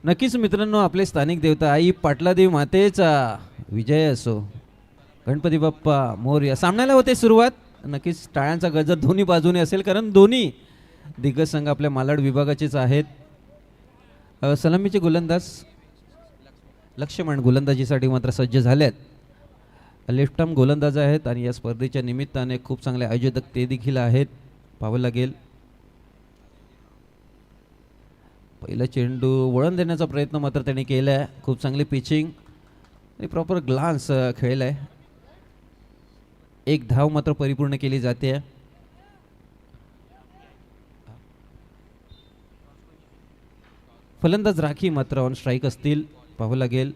नक्कीच मित्रांनो, आपले स्थानिक देवता आई पाटलादेवी मातेचा विजय असो. गणपती बाप्पा मोरया. सामन्याला होते सुरुवात. नक्कीच टाळ्यांचा गजर दोन्ही बाजूने असेल, कारण दोन्ही दिग्गज संघ आपल्या मालाड विभागाचेच आहेत. सलामीचे गोलंदाज लक्ष्मण गोलंदाजीसाठी मात्र सज्ज झालेत. लेफ्ट आर्म गोलंदाज आहेत आणि या स्पर्धेच्या निमित्ताने खूप चांगले आयोजक ते देखील आहेत, पाहावं लागेल. पहिला चेंडू वळण देण्याचा प्रयत्न मात्र त्यांनी केला आहे. खूप चांगली पिचिंग आणि प्रॉपर ग्लान्स खेळला आहे. एक धाव मात्र परिपूर्ण केली जाते. फलंदाज राखी मात्र ऑन स्ट्राईक असतील, पाहावं लागेल.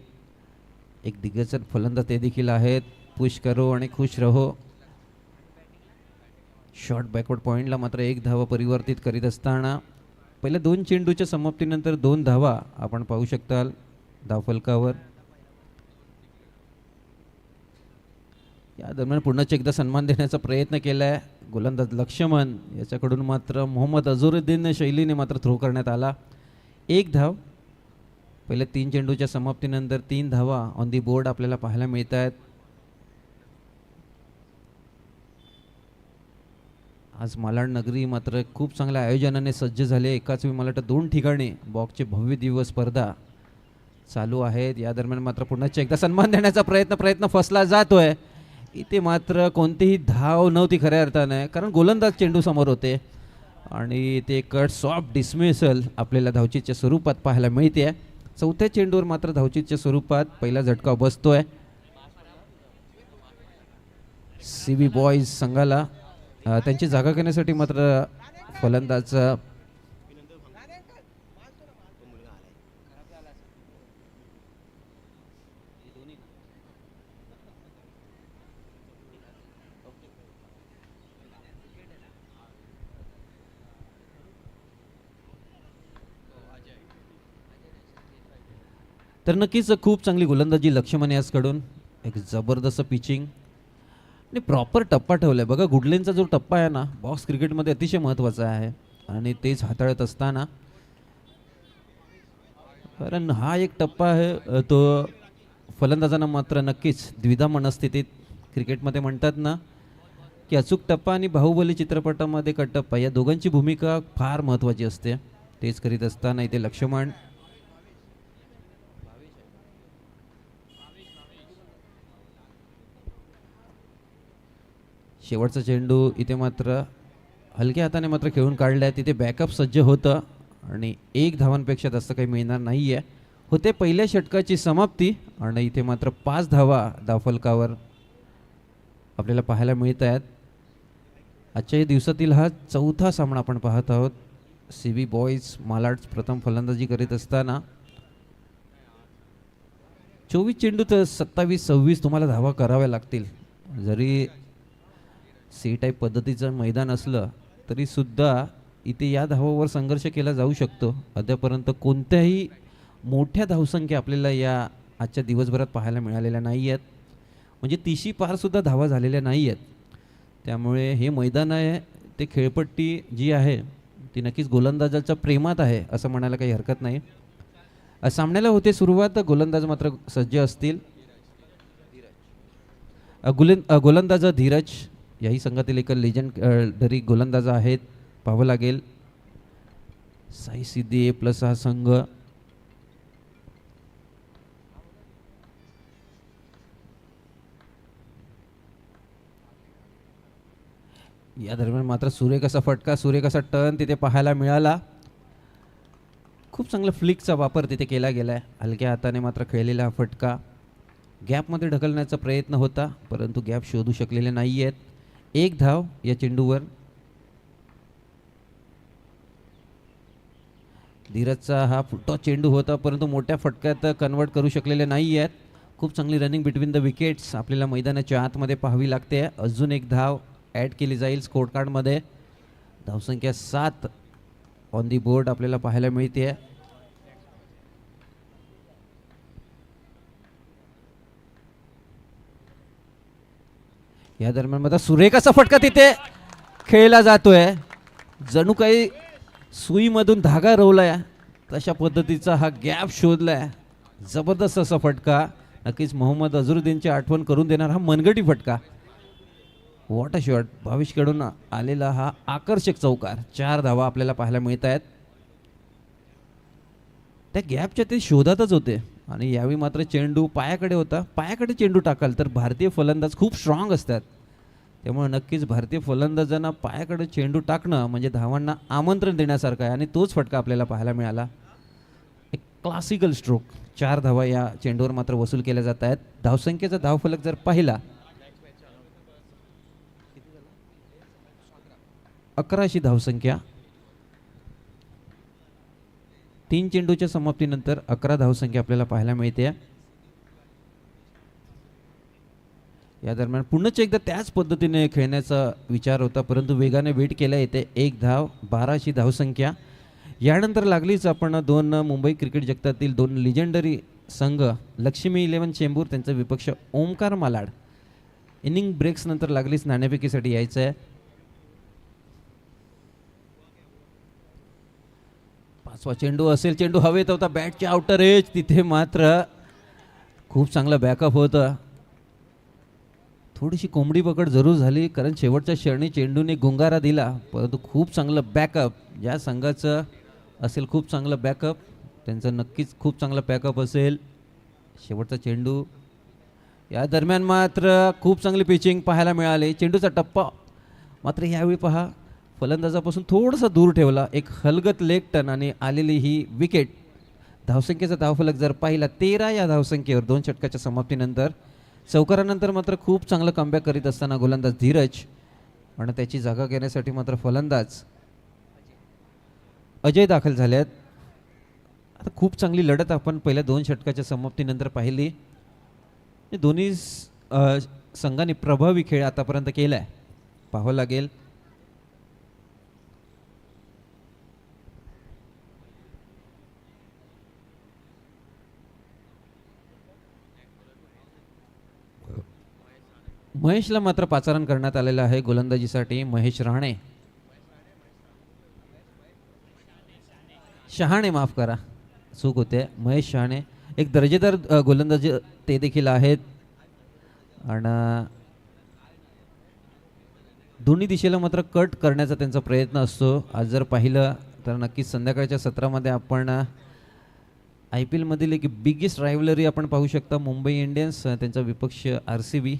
एक दिग्गज फलंदाज ते देखील आहेत. पुश करो आणि खुश रहो. शॉर्ट बॅकवर्ड पॉईंटला मात्र एक धावा परिवर्तित करीत असताना पहिल्या दोन चेंडूच्या समाप्तीनंतर 2 धावा आपण पाहू शकताल धावफलकावर. या दरम्यान पुन्हा एकदा सन्मान देण्याचा प्रयत्न केला आहे गोलंदाज लक्ष्मण याच्याकडून, मात्र मोहम्मद अझरुद्दीन शैलीने मात्र थ्रो करण्यात आला. एक धाव. पहिल्या 3 चेंडूच्या समाप्तीनंतर 3 धावा ऑन दी बोर्ड आपल्याला पाहायला मिळत आहेत. आज मालाड नगरी मात्र खूप चांगल्या आयोजनाने सज्ज झाले. एकाच वेळी मला वाटतं 2 ठिकाणी बॉक्सचे भव्य दिवस स्पर्धा चालू आहेत. या दरम्यान मात्र पुन्हा एकदा सन्मान देण्याचा प्रयत्न फसला जातोय. इथे मात्र कोणतीही धाव नव्हती खऱ्या अर्थाने, कारण गोलंदाज चेंडू समोर होते आणि ते कट सॉफ्ट डिसमिसल आपल्याला धावचीच्या स्वरूपात पाहायला मिळते. चौथ्या चेंडूवर मात्र धावचीच्या स्वरूपात पहिला झटका बसतोय सीबी बॉईज संघाला. त्यांची जागा घेण्यासाठी मात्र फलंदाज तर नक्कीच खूप चांगली गोलंदाजी लक्ष्मण यासकडून. एक जबरदस्त पिचिंग आणि प्रॉपर टप्पा ठेवलाय बघा. गुडलेनचा जो टप्पा आहे ना, बॉक्स क्रिकेटमध्ये अतिशय महत्त्वाचा आहे आणि तेच हाताळत असताना, कारण हा एक टप्पा आहे तो फलंदाजांना मात्र नक्कीच द्विधा मनस्थितीत क्रिकेटमध्ये म्हणतात ना की अचूक टप्पा आणि बाहुबली चित्रपटामध्ये कटप्पा या दोघांची भूमिका फार महत्त्वाची असते. तेच करीत असताना इथे लक्ष्मण शेवटचा चेंडू इथे मात्र हलक्या हाताने मात्र खेळून काढलाय. तिथे बॅकअप सज्ज होतं आणि 1 धावांपेक्षा जास्त काही मिळणार नाही आहे. होते पहिल्या षटकाची समाप्ती आणि इथे मात्र 5 धावा धावफलकावर आपल्याला पाहायला मिळत आहेत. आजच्या दिवसातील हा 4था सामना आपण पाहत आहोत. सीबी बॉईज मालाड प्रथम फलंदाजी करीत असताना 24 चेंडू तर 27-26 तुम्हाला धावा कराव्या लागतील. जरी सी टाईप पद्धतीचं मैदान असलं तरी सुद्धा इथे या धावावर संघर्ष केला जाऊ शकतो. अद्यापर्यंत कोणत्याही मोठ्या धावसंख्या आपल्याला या आजच्या दिवसभरात पाहायला मिळालेल्या नाही आहेत. म्हणजे 30 पार सुद्धा धावा झालेल्या नाही आहेत. त्यामुळे हे मैदान आहे ते खेळपट्टी जी आहे ती नक्कीच गोलंदाजाच्या प्रेमात आहे असं म्हणायला काही हरकत नाही. सामन्याला होते सुरुवात. गोलंदाज मात्र सज्ज असतील. गोलंदाज धीरज याही संघातील एक लेजंडरी गोलंदाज आहेत, पाहावं लागेल. साई सिद्धी प्लस हा संघ. या दरम्यान मात्र सुरेख असा फटका, सुरेख असा टर्न तिथे पाहायला मिळाला. खूप चांगला फ्लिकचा वापर तिथे केला गेलाय. हलक्या हाताने मात्र खेळलेला हा फटका गॅपमध्ये ढकलण्याचा प्रयत्न होता, परंतु गॅप शोधू शकलेले नाही आहेत. 1 धाव या चेंडूवर. धीरजचा हा फुटतो चेंडू होता, परंतु मोठ्या फटक्यात कन्वर्ट करू शकलेले नाही आहेत. खूप चांगली रनिंग बिटवीन द विकेट्स आपल्याला मैदानाच्या आतमध्ये पाहावी लागते. अजून 1 धाव ॲड केली जाईल स्कोर कार्डमध्ये. धावसंख्या 7 ऑन दी बोर्ड आपल्याला पाहायला मिळते. या दरम्यान माझा सुरेख असा फटका तिथे खेळला जातोय. जणू काही सुईमधून धागा रोवलाय तशा पद्धतीचा हा गॅप शोधलाय. जबरदस्त असा फटका. नक्कीच मोहम्मद अझरुद्दीनची आठवण करून देणार हा मनगटी फटका. What a shot. भाविशकडून आलेला हा आकर्षक चौकार. 4 धावा आपल्याला पाहायला मिळत आहेत. त्या गॅपच्या ते शोधातच होते आणि यावेळी मात्र चेंडू पायाकडे होता. पायाकडे चेंडू टाकाल तर भारतीय फलंदाज खूप स्ट्रॉंग असतात. त्यामुळे नक्कीच भारतीय फलंदाजांना पायाकडे चेंडू टाकणं म्हणजे धावांना आमंत्रण देण्यासारखं आहे आणि तोच फटका आपल्याला पाहायला मिळाला. एक क्लासिकल स्ट्रोक. 4 धावा या चेंडूवर मात्र वसूल केल्या जात आहेत. धावसंख्येचा धावफलक जर पाहिला 11 अशी धावसंख्या. 3 चेंडूच्या समाप्तीनंतर 11 धावसंख्या आपल्याला पाहायला मिळते. या दरम्यान पुन्हा एकदा त्याच पद्धतीने खेळण्याचा विचार होता परंतु वेगाने वेट केल्या येते. 1 धाव. 12 अशी धावसंख्या. यानंतर लागलीच आपण 2 मुंबई क्रिकेट जगतातील 2 लिजेंडरी संघ लक्ष्मी 11 चेंबूर त्यांचा विपक्ष ओमकार मालाड. इनिंग ब्रेक्स नंतर लागलीच नाणेफेकीसाठी यायचं आहे. 5वा चेंडू असेल. चेंडू हवेत होता. बॅटच्या आउटर एज. तिथे मात्र खूप चांगला बॅकअप होतं. थोडीशी कोंबडी पकड जरूर झाली कारण शेवटच्या क्षणी चेंडूने गुंगारा दिला परंतु खूप चांगलं बॅकअप ज्या संघाचं असेल. खूप चांगलं बॅकअप त्यांचं नक्कीच खूप चांगलं बॅकअप असेल. शेवटचा चेंडू. या दरम्यान मात्र खूप चांगली पिचिंग पाहायला मिळाली. चेंडूचा टप्पा मात्र यावेळी पहा फलंदाजापासून थोडासा दूर ठेवला. एक हलगत लेग टर्न आणि आलेली ही विकेट. धावसंख्येचा धावफलक जर पाहिला 13 या धावसंख्येवर 2 षटकाच्या समाप्तीनंतर. चौकारानंतर मात्र खूप चांगलं कमबॅक करीत असताना गोलंदाज धीरज आणि त्याची जागा घेण्यासाठी मात्र फलंदाज अजय दाखल झाले आहेत. आता खूप चांगली लढत आपण पहिल्या 2 षटकाच्या समाप्तीनंतर पाहिली. दोन्ही संघांनी प्रभावी खेळ आतापर्यंत केलाय. पाहावं लागेल. महेशला मात्र पाचारण करण्यात आलेलं आहे गोलंदाजीसाठी. महेश राणे. शहाणे माफ करा चूक होते. महेश शहाणे एक दर्जेदार गोलंदाज ते देखील आहेत आणि दोन्ही दिशेला मात्र कट करण्याचा त्यांचा प्रयत्न असतो. आज जर पाहिलं तर नक्कीच संध्याकाळच्या सत्रामध्ये आपण IPL मधील एक बिगेस्ट रायव्हलरी आपण पाहू शकता. मुंबई इंडियन्स त्यांचा विपक्ष RCB.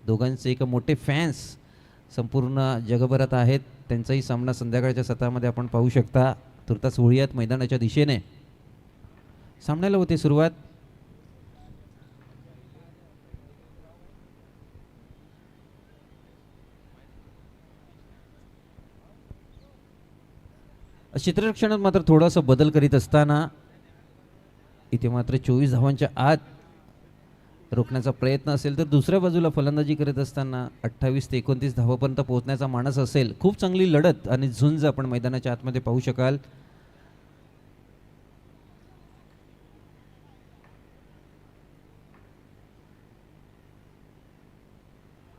दोघांचे एक मोठे फॅन्स संपूर्ण जगभरात आहेत. त्यांचाही सामना संध्याकाळच्या सत्रामध्ये आपण पाहू शकता. तुर्तास वळूयात मैदानाच्या दिशेने. सामन्याला होते सुरुवात. क्षेत्ररक्षणात मात्र थोडासा बदल करीत असताना इथे मात्र 24 धावांच्या आत रोखण्याचा प्रयत्न असेल तर दुसऱ्या बाजूला फलंदाजी करत असताना 28 ते 29 धावापर्यंत पोहोचण्याचा मानस असेल. खूप चांगली लढत आणि झुंज आपण मैदानाच्या आतमध्ये पाहू शकाल.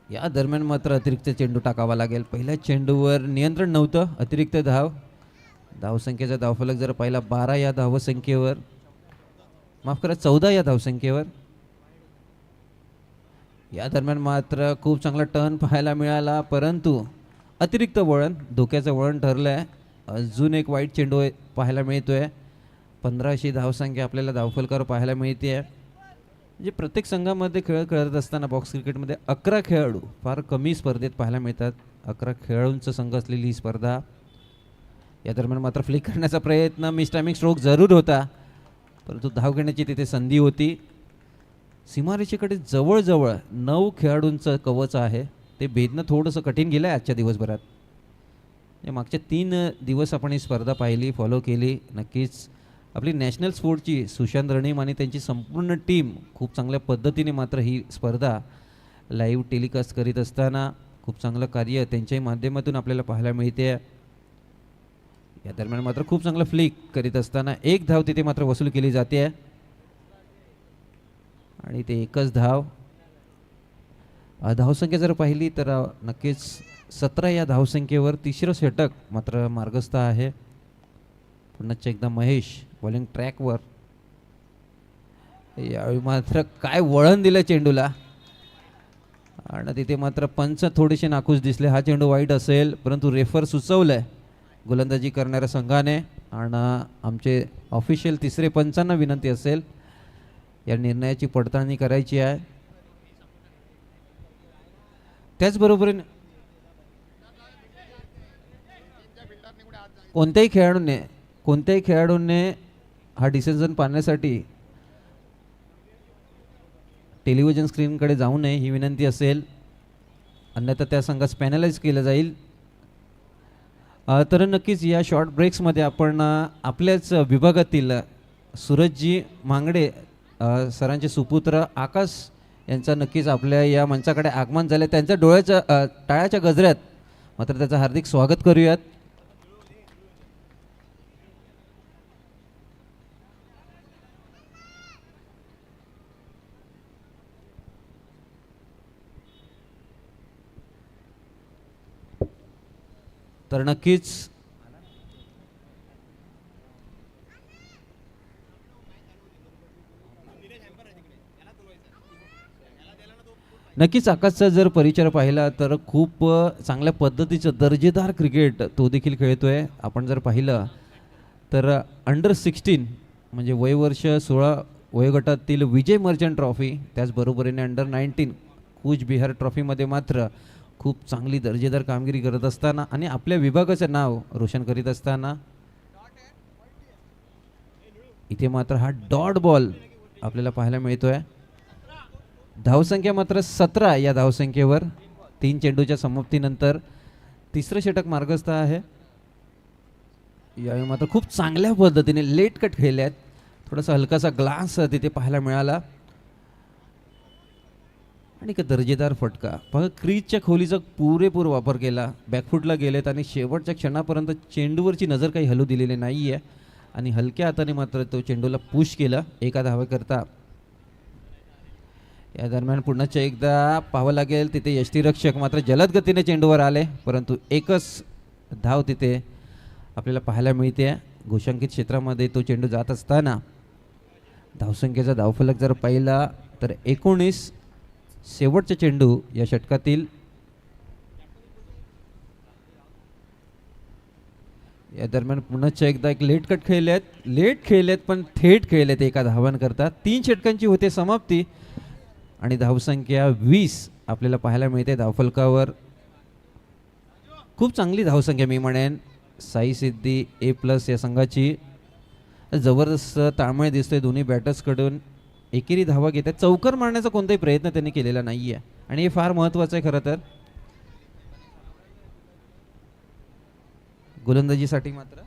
या दरम्यान मात्र अतिरिक्त चेंडू टाकावा लागेल. पहिल्या चेंडूवर नियंत्रण नव्हतं. अतिरिक्त धावसंख्येचा धावफलक जर पाहिला 12 या धावसंख्येवर. माफ करा 14 या धावसंख्येवर. या दरम्यान मात्र खूप चांगला टर्न पाहायला मिळाला परंतु अतिरिक्त वळण धोक्याचं वळण ठरलंय. अजून एक वाईट चेंडू पाहायला मिळतोय. 15 अशी धावसंख्या आपल्याला धावफलकावर पाहायला मिळते. म्हणजे प्रत्येक संघामध्ये खेळ खेळत असताना बॉक्स क्रिकेटमध्ये 11 खेळाडू फार कमी स्पर्धेत पाहायला मिळतात. 11 खेळाडूंचा संघ असलेली ही स्पर्धा. या दरम्यान मात्र फ्लिक करण्याचा प्रयत्न. मिस टायमिंग स्ट्रोक जरूर होता परंतु धाव घेण्याची तिथे संधी होती. सीमारेषेकडे जवळजवळ 9 खेळाडूंचं कवच आहे. ते भेदणं थोडंसं कठीण गेलं आहे आजच्या दिवसभरात. मागच्या 3 दिवस आपण ही स्पर्धा पाहिली फॉलो केली. नक्कीच आपली नॅशनल स्पोर्टची सुशांत रणीम आणि त्यांची संपूर्ण टीम खूप चांगल्या पद्धतीने मात्र ही स्पर्धा लाईव्ह टेलिकास्ट करीत असताना खूप चांगलं कार्य त्यांच्याही माध्यमातून आपल्याला पाहायला मिळते. या दरम्यान मात्र खूप चांगलं फ्लिक करीत असताना 1 धाव तिथे मात्र वसूल केली जाते आणि ते एकच धाव. धावसंख्या जर पाहिली तर नक्कीच 17 या धावसंख्येवर तिसरं षटक मात्र मार्गस्थ आहे. पुन्हा एकदा महेश बॉलिंग ट्रॅकवर. यावेळी मात्र काय वळण दिलं चेंडूला आणि तिथे मात्र पंच थोडेसे नाखुश दिसले. हा चेंडू वाईट असेल परंतु रेफर सुचवलंय गोलंदाजी करणाऱ्या संघाने. आणि आमचे ऑफिशियल तिसरे पंचांना विनंती असेल या निर्णयाची पडताळणी करायची आहे. त्याचबरोबरीने कोणत्याही खेळाडूने हा डिसिजन पाहण्यासाठी टेलिव्हिजन स्क्रीनकडे जाऊ नये ही विनंती असेल, अन्यथा त्या संघास पॅनलाइज केलं जाईल. तर नक्कीच या शॉर्ट ब्रेक्समध्ये आपण आपल्याच विभागातील सूरजजी मांगडे सरांचे सुपुत्र आकाश यांचा नक्कीच आपल्या या मंचाकडे आगमन झाले. त्यांच्या डोळ्याच्या टाळ्याच्या गजऱ्यात मात्र त्याचं हार्दिक स्वागत करूयात. तर नक्कीच आकाशचा जर परिचय पाहिला तर खूप चांगल्या पद्धतीचं दर्जेदार क्रिकेट तो देखील खेळतोय. आपण जर पाहिलं तर अंडर 16 म्हणजे वयवर्ष 16 वयोगटातील विजय मर्चंट ट्रॉफी, त्याचबरोबरीने अंडर 19 कूच बिहार ट्रॉफीमध्ये मात्र खूप चांगली दर्जेदार कामगिरी करत असताना आणि आपल्या विभागाचं नाव रोशन करीत असताना इथे मात्र हा डॉट बॉल आपल्याला पाहायला मिळतोय. धावसंख्या मात्र 17 या धावसंख्येवर 3 चेंडूच्या समाप्तीनंतर तिसरं षटक मार्गस्थ आहे. यावेळी मात्र खूप चांगल्या पद्धतीने लेट कट खेळले आहेत. थोडासा हलकासा ग्लास तिथे पाहायला मिळाला आणि एक दर्जेदार फटका. बघा क्रीजच्या खोलीचा पुरेपूर वापर केला, बॅकफुटला गेलेत आणि शेवटच्या क्षणापर्यंत चेंडूवरची नजर काही हलू दिलेली नाही आहे आणि हलक्या हाताने मात्र तो चेंडूला पुश केला एका धावेकरता. या दरम्यान पुन्हा एकदा पाहावं लागेल तिथे यष्टीरक्षक मात्र जलद गतीने चेंडूवर आले परंतु एकच धाव तिथे आपल्याला पाहायला मिळते. घोषांकित क्षेत्रामध्ये तो चेंडू जात असताना धावसंख्येचा धावफलक जर पाहिला तर 19 शेवटचा चेंडू या षटकातील. या दरम्यान पुन्हा एकदा एक लेट कट खेळलेत पण थेट खेळलेत एका धावांकरता. 3 षटकांची होते समाप्ती आणि धावसंख्या 20 आपल्याला पाहायला मिळते धावफलकावर. खूप चांगली धावसंख्या मी म्हणेन साई सिद्धी A+ या संघाची. जबरदस्त ताळमेळ दिसतोय दोन्ही बॅटर्सकडून. एकेरी धावा घेत आहेत, चौकार मारण्याचा कोणताही प्रयत्न त्यांनी केलेला नाही आहे आणि हे फार महत्त्वाचं आहे खरं तर. गोलंदाजीसाठी मात्र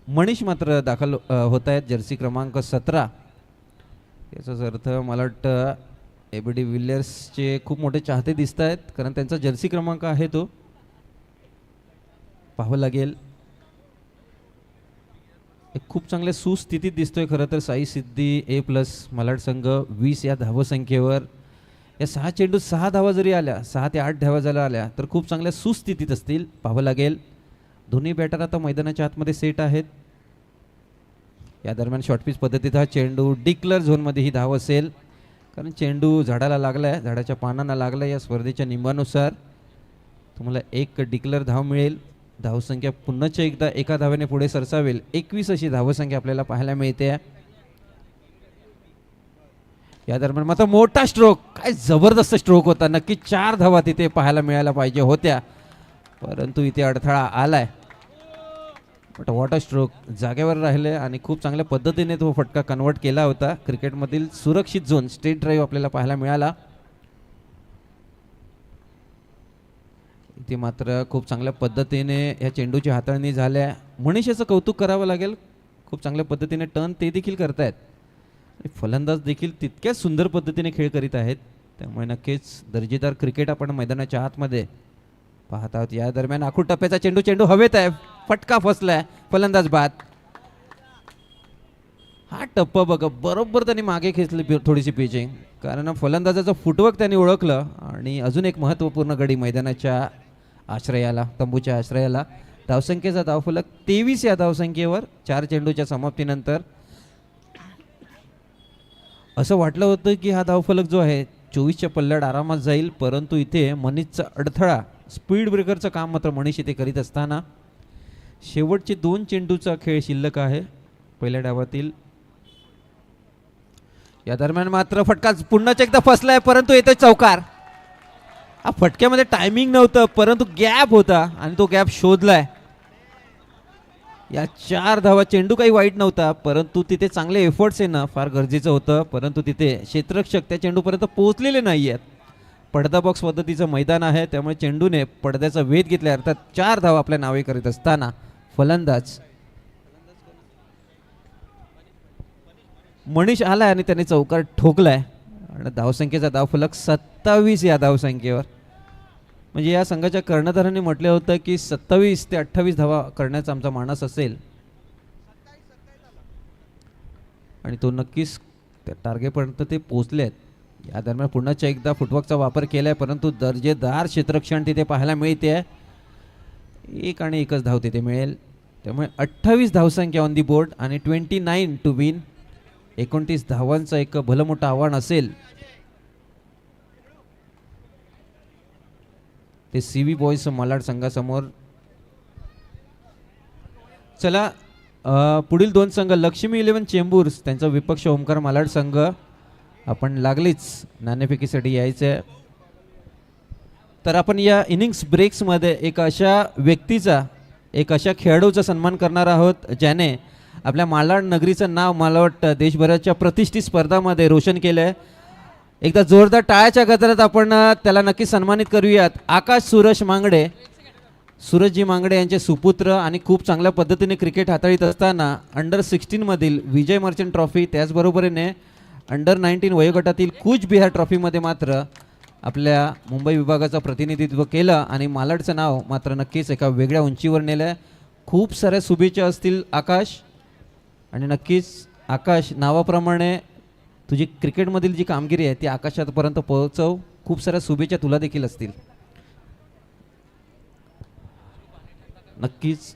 मनीष मात्र दाखल होत आहेत जर्सी क्रमांक 17. याचाच अर्थ मला वाटतं ABD विलियर्सचे खूप मोठे चाहते दिसत आहेत कारण त्यांचा जर्सी क्रमांक आहे तो. पाहावं लागेल. एक खूप चांगल्या सुस्थितीत दिसतोय खरं तर साई सिद्धी A+ मलाड संघ 20 या धावसंख्येवर. या 6 चेंडू 6 धावा जरी आल्या, 6 ते 8 धावा जरी आल्या तर खूप चांगल्या सुस्थितीत असतील. पाहावं लागेल. दोन्ही बॅटर आता मैदानाच्या आतमध्ये सेट आहेत. या दरम्यान शॉर्टपिच पद्धतीत हा चेंडू डिक्लर झोनमध्ये ही धाव असेल कारण चेंडू झाडाला लागलाय, झाडाच्या पानांना लागलाय. या स्पर्धेच्या नियमानुसार तुम्हाला एक डिक्लर धाव मिळेल. धावसंख्या पुन्हा एकदा एका धावेने पुढे सरसावेल. 21 अशी धावसंख्या आपल्याला पाहायला मिळते. या दरम्यान मात्र मोठा स्ट्रोक, काय जबरदस्त स्ट्रोक होता. नक्की 4 धावा तिथे पाहायला मिळायला पाहिजे होत्या परंतु इथे अडथळा आलाय. बट वॉटर स्ट्रोक जागेवर राहिले आणि खूप चांगल्या पद्धतीने तो फटका कन्वर्ट केला होता. क्रिकेटमधील सुरक्षित झोन स्ट्रेट ड्राईव्ह आपल्याला पाहायला मिळाला. इथे मात्र खूप चांगल्या पद्धतीने या चेंडूची हाताळणी झाल्या. मनीषाचं कौतुक करावं लागेल. खूप चांगल्या पद्धतीने टर्न ते देखील करतायत. फलंदाज देखील तितक्याच सुंदर पद्धतीने खेळ करीत आहेत. त्यामुळे नक्कीच दर्जेदार क्रिकेट आपण मैदानाच्या आतमध्ये पाहत आहोत. या दरम्यान आखूड टप्प्याचा चेंडू हवेत आहे, फटका फसलाय, फलंदाज बाद. हा टप्पा बघा बरोबर त्यांनी मागे खेचली थोडीशी पिचिंग कारण फलंदाजाचं फुटवर्क त्यांनी ओळखलं आणि अजून एक महत्त्वपूर्ण गडी मैदानाच्या आश्रयाला, तंबूच्या आश्रयाला. धावसंख्येचा धावफलक 23 या धावसंख्येवर 4 चेंडूच्या समाप्तीनंतर. असं वाटलं होतं की हा धावफलक जो आहे 24च्या पल्ल्यात आरामात जाईल, परंतु इथे मनीषचा अडथळा, स्पीड ब्रेकरचं काम मात्र मनीष इथे करीत असताना शेवटचे 2 चेंडूचा खेळ शिल्लक आहे पहिल्या डावातील. या दरम्यान मात्र फटका पुन्हा एकदा फसलाय, परंतु येतोय चौकार. हा फटक्यामध्ये टायमिंग नव्हतं, परंतु गॅप होता आणि तो गॅप शोधलाय. या 4 धावा, चेंडू काही वाईट नव्हता, परंतु तिथे चांगले एफर्ट्स येणं फार गरजेचं होतं, परंतु तिथे क्षेत्ररक्षक त्या चेंडूपर्यंत पोहोचलेले नाही आहेत. पडदा बॉक्स पद्धतीचं मैदान आहे, त्यामुळे चेंडूने पडद्याचा वेध घेतला, अर्थात 4 धावा आपल्या नावे करीत असताना फलंदाज मनीष आलाय आणि त्याने चौकार ठोकलाय आणि धावसंख्येचा धावफलक 27 या धावसंख्येवर. म्हणजे या संघाच्या कर्णधारांनी म्हटलं होतं की 27 ते 28 धावा करण्याचा आमचा मानस असेल आणि तो नक्कीच त्या टार्गेटपर्यंत ते पोहोचले आहेत. या दरम्यान पुन्हा एकदा फुटवर्कचा वापर केलाय, परंतु दर्जेदार क्षेत्ररक्षण तिथे पाहायला मिळते. 1 आणि 1च धाव तिथे मिळेल, त्यामुळे 28 धावसंख्या ऑन दी बोर्ड आणि 29 टू विन. 29 धावांचं एक भलं मोठं आव्हान असेल ते सीव्ही बॉयज मालाड संघासमोर. चला पुढील 2 संघ लक्ष्मी 11 चेंबूर्स, त्यांचा विपक्ष ओमकार मालाड संघ. आपण लागलीच नाणेफेकीसाठी यायचं. तर आपण या इनिंग्स ब्रेक्समध्ये एक अशा व्यक्तीचा, एक अशा खेळाडूचा सन्मान करणार आहोत ज्याने आपल्या मालाड नगरीचं नाव मला वाटतं देशभराच्या प्रतिष्ठित स्पर्धामध्ये रोशन केलं आहे. एकदा जोरदार टाळ्याच्या गजरात आपण त्याला नक्की सन्मानित करूयात. आकाश सुरेश मांगडे, सूरजजी मांगडे यांचे सुपुत्र आणि खूप चांगल्या पद्धतीने क्रिकेट हाताळीत असताना अंडर-16 मधील विजय मर्चंट ट्रॉफी, त्याचबरोबरीने अंडर-19 वयोगटातील कूच बिहार ट्रॉफीमध्ये मात्र आपल्या मुंबई विभागाचं प्रतिनिधित्व केलं आणि मालाडचं नाव मात्र नक्कीच एका वेगळ्या उंचीवर नेलं. खूप साऱ्या शुभेच्छा असतील आकाश, आणि नक्कीच आकाश नावाप्रमाणे तुझी क्रिकेटमधील जी कामगिरी आहे ती आकाशापर्यंत पोहोचव. खूप साऱ्या शुभेच्छा तुला देखील असतील. नक्कीच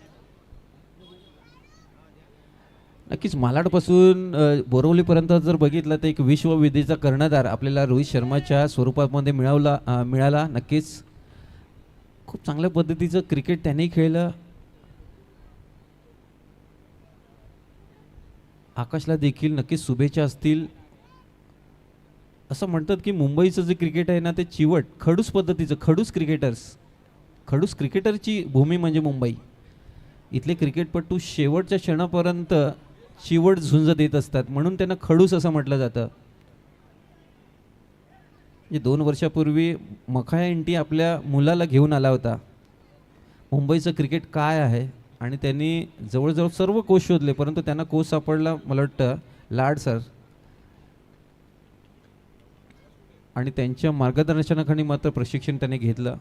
नक्कीच मालाडपासून बोरवलीपर्यंत जर बघितलं तर एक विश्वविजेता कर्णधार आपल्याला रोहित शर्माच्या स्वरूपामध्ये मिळाला. नक्कीच खूप चांगल्या पद्धतीचं क्रिकेट त्यांनी खेळलं. आकाशला देखील नक्कीच शुभेच्छा असतील. असं म्हणतात की मुंबईचं जे क्रिकेट आहे ना ते चिवट खडूस पद्धतीचं, खडूस क्रिकेटरची भूमी म्हणजे मुंबई. इथले क्रिकेटपटू शेवटच्या क्षणापर्यंत चिवट झुंज देत असतात, म्हणून त्यांना खडूस असं म्हटलं जातं. 2 वर्षापूर्वी मखाया इंटी आपल्या मुलाला घेऊन आला होता मुंबईचं क्रिकेट काय आहे, आणि त्यांनी जवळजवळ सर्व कोच शोधले, परंतु त्यांना कोच सापडला मला वाटतं लाड सर, आणि त्यांच्या मार्गदर्शनाखाली मात्र प्रशिक्षण त्यांनी घेतलं.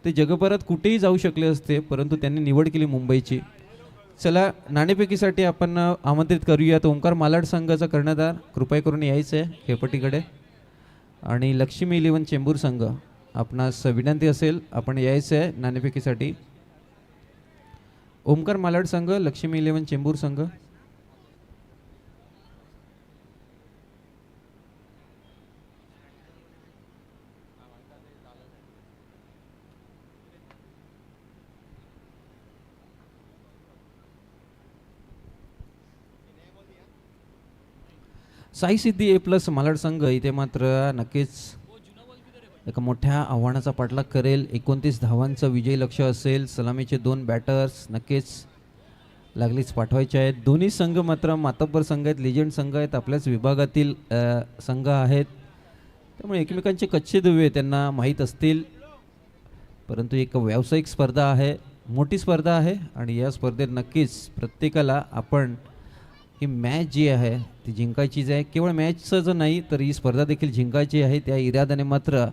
ते जगभरात कुठेही जाऊ शकले असते, परंतु त्यांनी निवड केली मुंबईची. चला नाणेफेकीसाठी आपण आमंत्रित करूयात ओंकार मालाड संघाचा कर्णधार, कृपया करून यायचं आहे खेळपट्टीकडे, आणि लक्ष्मी 11 चेंबूर संघ आपणास विनंती असेल आपण यायचं आहे नाणेफेकीसाठी. ओमकार मालाड संघ, लक्ष्मी 11 चेंबूर संघ. साई सिद्धी A+ मालाड संघ इथे मात्र नक्कीच एक मोठ्या आव्हानाचा पाठलाग करेल. 29 धावांचं विजयी लक्ष असेल. सलामीचे 2 बॅटर्स नक्कीच लागलीच पाठवायचे आहेत. दोन्ही संघ मात्र मातब्बर संघ आहेत, लिजेंड संघ आहेत, आपल्याच विभागातील संघ आहेत, त्यामुळे एकमेकांचे कच्चे दुवे त्यांना माहीत असतील. परंतु एक व्यावसायिक स्पर्धा आहे, मोठी स्पर्धा आहे, आणि या स्पर्धेत नक्कीच प्रत्येकाला आपण ही मॅच जी आहे ती जिंकायचीच आहे. केवळ मॅचच नाही तर ही स्पर्धा देखील जिंकायची आहे. त्या इराद्याने मात्र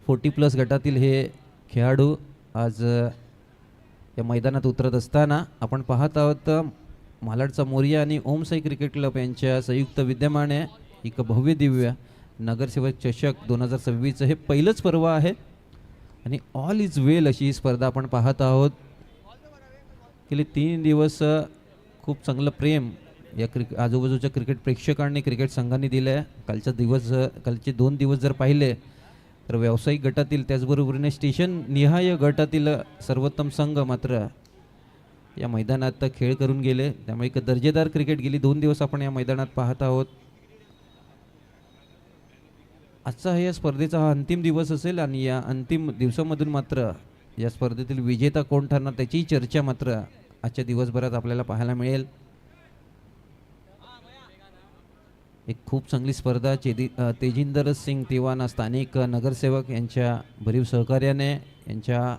40+ गटातील हे खेळाडू आज या मैदानात उतरत असताना आपण पाहत आहोत मालाडचा मोरिया आणि ओम साई क्रिकेट क्लब यांच्या संयुक्त विद्यमाने एक भव्य दिव्य नगरसेवक चषक 2026 हे पहिलंच पर्व आहे, आणि ऑल इज वेल अशी ही स्पर्धा आपण पाहत आहोत. गेले 3 दिवस खूप चांगलं प्रेम या आजूबाजूच्या क्रिकेट प्रेक्षकांनी क्रिकेट संघांनी दिलं आहे. कालचे 2 दिवस जर पाहिले तर व्यावसायिक गटातील त्याचबरोबरीने स्टेशन निहाय गटातील सर्वोत्तम संघ मात्र या मैदानात खेळ करून गेले. त्यामुळे एक दर्जेदार क्रिकेट गेली 2 दिवस आपण या मैदानात पाहत आहोत. आजचा या स्पर्धेचा हा अंतिम दिवस असेल आणि या अंतिम दिवसामधून मात्र या स्पर्धेतील विजेता कोण ठरणार त्याची चर्चा मात्र आजच्या दिवसभरात आपल्याला पाहायला मिळेल. एक खूप चांगली स्पर्धा तेजिंदर सिंग तिवाना स्थानिक नगरसेवक यांच्या भरीव सहकार्याने यांच्या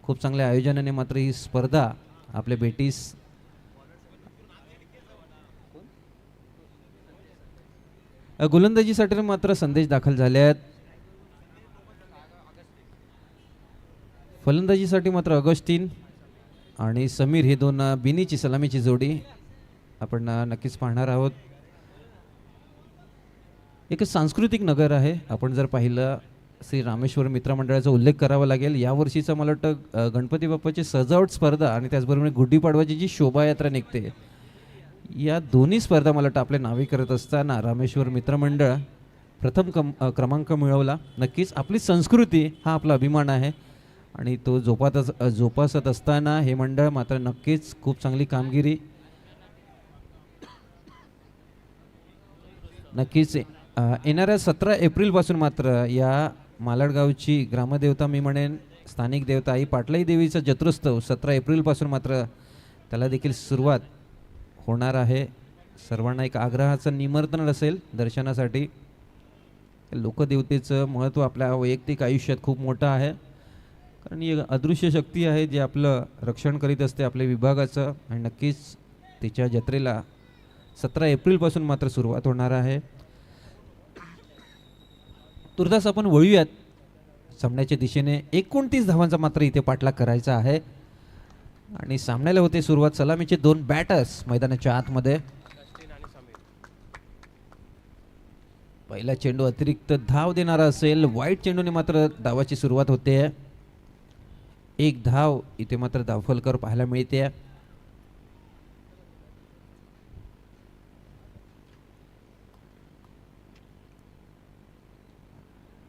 खूप चांगल्या आयोजनाने मात्र ही स्पर्धा आपल्या बेटीस गोलंदाजीसाठी मात्र संदेश दाखल झाले आहेत. फलंदाजीसाठी मात्र अगस्टिन आणि समीर हे दोन बिनीची सलामीची जोडी आपण नक्कीच पाहणार आहोत. एक सांस्कृतिक नगर आहे. आपण जर पाहिलं श्री रामेश्वर मित्रमंडळाचा उल्लेख करावा लागेल. यावर्षीचा मला वाटतं गणपती बाप्पाची सजावट स्पर्धा आणि त्याचबरोबर गुढीपाडवाची जी शोभायात्रा निघते या दोन्ही स्पर्धा मला वाटतं आपले नावे करत असताना रामेश्वर मित्रमंडळ प्रथम क्रमांक मिळवला. नक्कीच आपली संस्कृती हा आपला अभिमान आहे आणि तो जोपासत असताना हे मंडळ मात्र नक्कीच खूप चांगली कामगिरी नक्कीच येणाऱ्या 17 एप्रिलपासून मात्र या मालडगावची ग्रामदेवता मी म्हणेन स्थानिक देवता आई पाटलाई देवीचा जत्रोत्सव 17 एप्रिलपासून मात्र त्याला देखील सुरुवात होणार आहे. सर्वांना एक आग्रहाचं निमंत्रण असेल दर्शनासाठी. लोकदेवतेचं महत्त्व आपल्या वैयक्तिक आयुष्यात खूप मोठं आहे कारण ही अदृश्य शक्ती आहे जी आपलं रक्षण करीत असते आपल्या विभागाचं आणि नक्कीच तिच्या जत्रेला 17 एप्रिलपासून मात्र सुरुवात होणार आहे. तुर्तास आपण वळूयात सामन्याच्या दिशेने. 29 धावांचा मात्र इथे पाठलाग करायचा आहे आणि सामन्याला होते सुरुवात. सलामीचे 2 बॅटर्स मैदानाच्या आतमध्ये. पहिला चेंडू अतिरिक्त धाव देणारा असेल. वाईट चेंडूने मात्र धावाची सुरुवात होते. 1 धाव इथे मात्र धावफलकर पाहायला मिळते.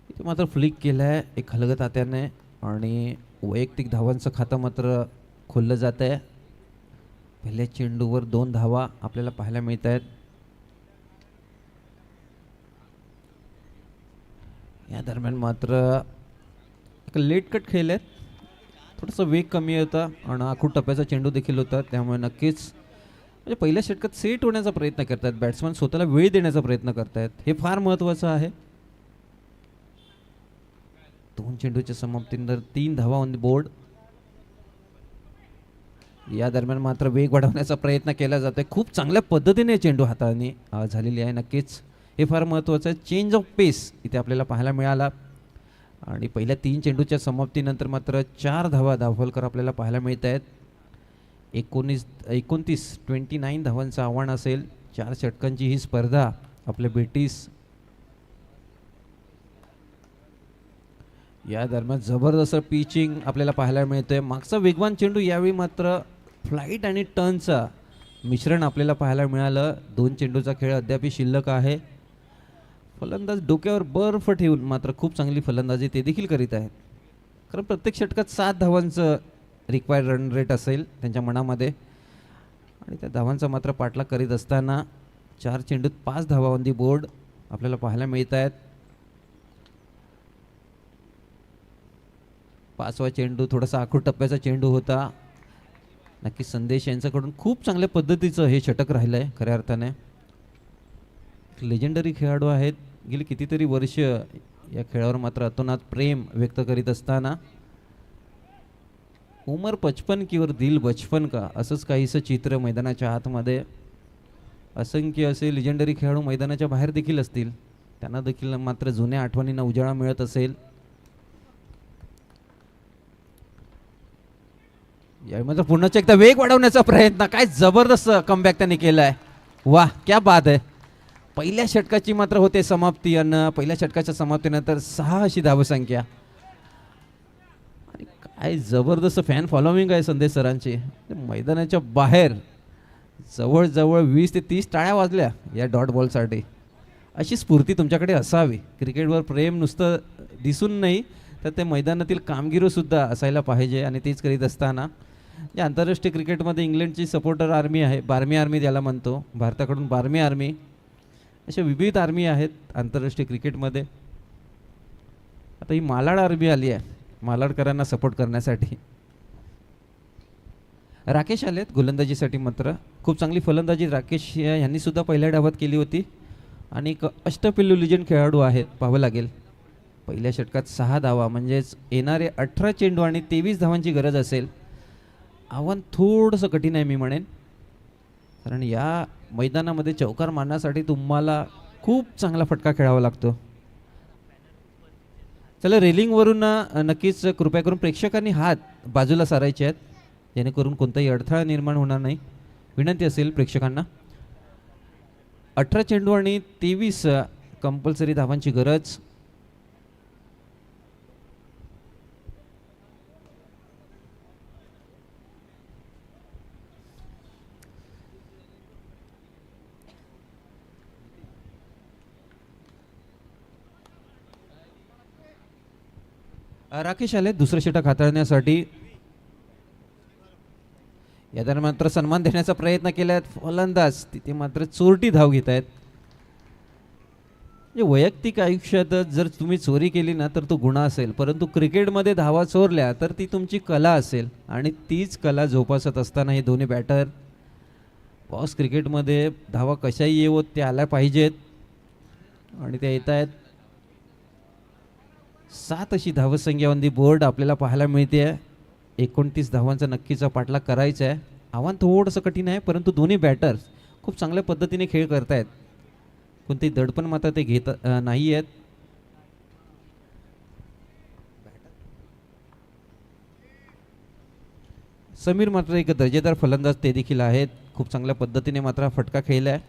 इथे मात्र फ्लिक केलाय एक हलगत आत्याने आणि वैयक्तिक धावांचं खातं मात्र खोललं जात आहे. पहिल्या चेंडूवर 2 धावा आपल्याला पाहायला मिळत आहेत. या दरम्यान मात्र एक लेट कट खेळलेत. थोडासा वेग कमी होता आणि आखूड टप्प्याचा चेंडू देखील होता त्यामुळे नक्कीच म्हणजे पहिल्या षटकात सेट होण्याचा प्रयत्न करतात. बॅट्समन स्वतःला वेळ देण्याचा प्रयत्न करतायत. हे फार महत्त्वाचं आहे. 2 चेंडूच्या समाप्तीनंतर 3 धावा ऑन द बोर्ड. या दरम्यान मात्र वेग वाढवण्याचा प्रयत्न केला जातोय. खूप चांगल्या पद्धतीने चेंडू हाताने झालेली आहे. नक्कीच हे फार महत्त्वाचं आहे. चेंज ऑफ पेस इथे आपल्याला पाहायला मिळाला आणि पहिल्या 3 चेंडूच्या समाप्तीनंतर मात्र 4 धावा धावफलकर आपल्याला पाहायला मिळत आहेत. 29 धावांचं आव्हान असेल. 4 षटकांची ही स्पर्धा आपल्या बेटीस. या दरम्यान जबरदस्त पिचिंग आपल्याला पाहायला मिळतंय. मागचा वेगवान चेंडू यावेळी मात्र फ्लाईट आणि टर्नचा मिश्रण आपल्याला पाहायला मिळालं. 2 चेंडूचा खेळ अद्याप शिल्लक आहे. फलंदाज डोक्यावर बर्फ ठेवून मात्र खूप चांगली फलंदाजी ते देखील करीत आहेत. कारण प्रत्येक षटकात 7 धावांचं रिक्वायर्ड रन रेट असेल त्यांच्या मनामध्ये आणि त्या धावांचा मात्र पाठलाग करीत असताना 4 चेंडूत 5 धावा ऑन दी बोर्ड आपल्याला पाहायला मिळत आहेत. 5वा चेंडू थोडासा आखूड टप्प्याचा चेंडू होता. नक्की संदेश यांच्याकडून खूप चांगल्या पद्धतीचं हे षटक राहिलं आहे. खऱ्या अर्थाने लेजेंडरी खेळाडू आहेत. गेली कितीतरी वर्ष या खेळावर मात्र अतोनात प्रेम व्यक्त करीत असताना उमर 55 की और दिल बचपन का असंच काहीसं चित्र मैदानाच्या आतमध्ये. असंख्य असे लेजेंडरी खेळाडू मैदानाच्या बाहेर देखील असतील. त्यांना देखील मात्र जुन्या आठवणींना उजाळा मिळत असेल. यावेळी मात्र पुन्हा एकदा वेग वाढवण्याचा प्रयत्न. काय जबरदस्त कमबॅक त्यांनी केलाय. वाह क्या बात आहे. पहिल्या षटकाची मात्र होते समाप्ती आणि पहिल्या षटकाच्या समाप्तीनंतर 6 अशी धावसंख्या आणि आहे जबरदस्त फॅन फॉलोविंग आहे संदेश सरांची. मैदानाच्या बाहेर जवळजवळ 20 ते 30 टाळ्या वाजल्या या डॉट बॉलसाठी. अशी स्फूर्ती तुमच्याकडे असावी. क्रिकेटवर प्रेम नुसतं दिसून नाही तर ते मैदानातील कामगिरीसुद्धा असायला पाहिजे. आणि तीच करीत असताना या आंतरराष्ट्रीय क्रिकेटमध्ये इंग्लंडची सपोर्टर आर्मी आहे, बार्मी आर्मी ज्याला म्हणतो, भारताकडून बार्मी आर्मी, अशा विविध आर्मी आहेत आंतरराष्ट्रीय क्रिकेटमध्ये. आता ही मालाड आर्मी आली आहे मालाडकरांना सपोर्ट करण्यासाठी. राकेश आलेत गोलंदाजीसाठी. मात्र खूप चांगली फलंदाजी राकेश यांनी सुद्धा पहिल्या डावात केली होती. आणि एक अष्टपैलू लिजंड खेळाडू आहेत, पाहावं लागेल. पहिल्या षटकात 6 धावा म्हणजेच येणारे 18 चेंडू आणि 23 धावांची गरज असेल. आव्हान थोडंसं कठीण आहे मी म्हणेन, कारण या मैदानामध्ये चौकार मारण्यासाठी तुम्हाला खूप चांगला फटका खेळावा लागतो. चला रेलिंगवरून नक्कीच कृपया करून प्रेक्षकांनी हात बाजूला सारायचे आहेत जेणेकरून कोणताही अडथळा निर्माण होणार नाही. विनंती असेल प्रेक्षकांना. 18 चेंडू आणि 23 कंपल्सरी धावांची गरज. राकेश आले दुसरं षटक हाताळण्यासाठी. या दरम्यान मात्र सन्मान देण्याचा प्रयत्न केलाय फलंदाज, तिथे मात्र चोरटी धाव घेत आहेत. वैयक्तिक आयुष्यात जर तुम्ही चोरी केली ना तर तो गुन्हा असेल, परंतु क्रिकेटमध्ये धावा चोरल्या तर ती तुमची कला असेल. आणि तीच कला जोपासत असताना हे दोन्ही बॅटर बॉस क्रिकेटमध्ये धावा कशाही येवोत ते आल्या पाहिजेत आणि त्या येत आहेत. 7 अशी धावसंख्या ऑन दी बोर्ड आपल्याला पाहायला मिळते. 29 धावांचा नक्कीचा पाठलाग करायचा आहे. आव्हान थोडंसं कठीण आहे, परंतु दोन्ही बॅटर्स खूप चांगल्या पद्धतीने खेळ करतायत. कोणतेही दडपण मात्र ते घेत नाही आहेत. समीर मात्र एक दर्जेदार फलंदाज ते देखील आहेत. खूप चांगल्या पद्धतीने मात्र फटका खेळलाय